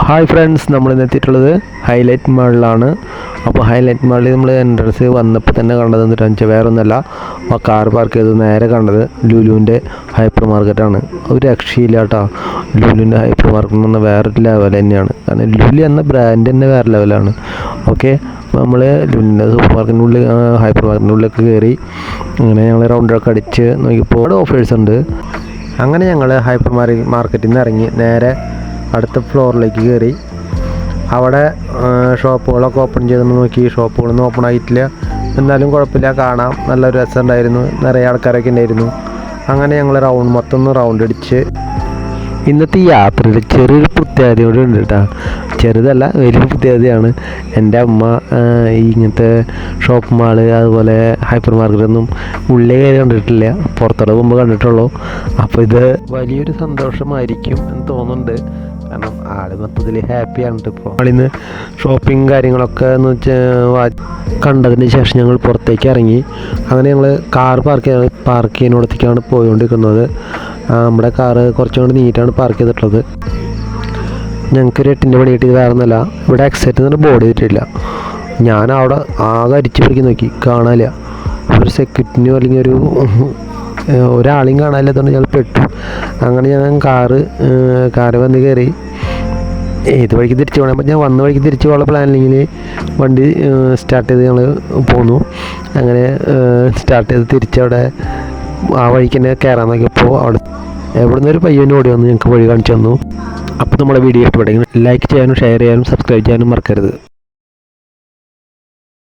Hi friends, നമ്മൾ ഇന്ന് എത്തിയിട്ടുള്ളത് ഹൈലൈറ്റ് മാളിലാണ്. അപ്പോൾ ഹൈലൈറ്റ് മാളിൽ നമ്മൾ എൻട്രൻസ് വന്നപ്പോൾ തന്നെ കണ്ടത് എന്താണെന്ന് വെച്ചാൽ വേറെ ഒന്നുമല്ല, ആ കാർ പാർക്ക് ചെയ്ത് നേരെ കണ്ടത് ലുലുവിൻ്റെ ഹൈപ്പർ മാർക്കറ്റാണ്. ഒരു രക്ഷയില്ല കേട്ടോ. ലുലുവിൻ്റെ ഹൈപ്പർ മാർക്കറ്റ് എന്ന് പറഞ്ഞാൽ വേറൊരു ലെവൽ തന്നെയാണ്. കാരണം ലുലു എന്ന ബ്രാൻഡ് തന്നെ വേറെ ലെവലാണ്. ഓക്കെ, നമ്മൾ ലുലുവിൻ്റെ സൂപ്പർ മാർക്കറ്റിൻ്റെ ഉള്ളിൽ ഹൈപ്പർ മാർക്കറ്റിൻ്റെ ഉള്ളിലൊക്കെ കയറി അങ്ങനെ ഞങ്ങൾ റൗണ്ടൊക്കെ അടിച്ച് നോക്കിയപ്പോൾ അവിടെ ഓഫേഴ്സ് ഉണ്ട്. അങ്ങനെ ഞങ്ങൾ ഹൈപ്പർ മാർക്കറ്റിൽ നിന്ന് ഇറങ്ങി നേരെ അടുത്ത ഫ്ലോറിലേക്ക് കയറി. അവിടെ ഷോപ്പുകളൊക്കെ ഓപ്പൺ ചെയ്തെന്ന് നോക്കി. ഷോപ്പുകളൊന്നും ഓപ്പൺ ആയിട്ടില്ല, എന്നാലും കുഴപ്പമില്ല, കാണാം. നല്ലൊരു രസം ഉണ്ടായിരുന്നു, നിറയെ ആൾക്കാരൊക്കെ ഉണ്ടായിരുന്നു. അങ്ങനെ ഞങ്ങൾ മൊത്തം റൗണ്ട് അടിച്ച് ഇന്നത്തെ യാത്രയിൽ ചെറിയൊരു പ്രത്യേകത കൂടെ ഉണ്ട് കേട്ടോ. ചെറുതല്ല, വലിയൊരു പ്രത്യേകതയാണ്. എൻ്റെ അമ്മ ഇങ്ങനത്തെ ഷോപ്പ് മാള് അതുപോലെ ഹൈപ്പർ മാർക്കറ്റൊന്നും ഉള്ളിൽ കയറി കണ്ടിട്ടില്ല, പുറത്തോടെ പോകുമ്പോൾ കണ്ടിട്ടുള്ളൂ. അപ്പോൾ ഇത് വലിയൊരു സന്തോഷമായിരിക്കും എന്ന് തോന്നുന്നുണ്ട്. കാരണം ആൾ മൊത്തത്തിൽ ഹാപ്പിയാണ്. ഇപ്പോൾ ആളിന്ന് ഷോപ്പിംഗ് കാര്യങ്ങളൊക്കെ എന്ന് വെച്ചാൽ കണ്ടതിന് ശേഷം ഞങ്ങൾ പുറത്തേക്ക് ഇറങ്ങി. അങ്ങനെ ഞങ്ങൾ കാർ പാർക്ക് ചെയ്യുന്നിടത്തേക്കാണ് പോയിക്കൊണ്ടിരിക്കുന്നത്. നമ്മുടെ കാറ് കുറച്ചും കൂടി നീറ്റാണ് പാർക്ക് ചെയ്തിട്ടുള്ളത്. ഞങ്ങൾക്കൊരു 8ൻ്റെ പണി കിട്ടിയത് വേറെ ഒന്നുമല്ല, ഇവിടെ എക്സൈറ്റ് എന്ന് ബോർഡ് ചെയ്തിട്ടില്ല. ഞാൻ അവിടെ ആകെ അരിച്ചു പിടിക്കാൻ നോക്കി, കാണാനില്ല. ഒരു സെക്യൂരിറ്റിനോ അല്ലെങ്കിൽ ഒരാളെയും കാണാനില്ലാത്തതുകൊണ്ട് ഞങ്ങൾ പെട്ടു. അങ്ങനെ ഞാൻ കാറ് വന്ന് കയറി. ഏത് വഴിക്ക് തിരിച്ചു പോകണം, ഞാൻ വന്ന വഴിക്ക് തിരിച്ചു പോകാനുള്ള പ്ലാനിങ്ങിൽ വണ്ടി സ്റ്റാർട്ട് ചെയ്ത് ഞങ്ങൾ പോന്നു. അങ്ങനെ സ്റ്റാർട്ട് ചെയ്ത് തിരിച്ചവിടെ ആ വഴിക്ക് തന്നെ കയറാൻ നോക്കിയപ്പോൾ അവിടെ എവിടെ നിന്നൊരു പയ്യന് ഓടി വന്ന് ഞങ്ങൾക്ക് വഴി കാണിച്ചു തന്നു. അപ്പോൾ നമ്മുടെ വീഡിയോ ഇഷ്ടപ്പെട്ടെങ്കിൽ ലൈക്ക് ചെയ്യാനും ഷെയർ ചെയ്യാനും സബ്സ്ക്രൈബ് ചെയ്യാനും മറക്കരുത്.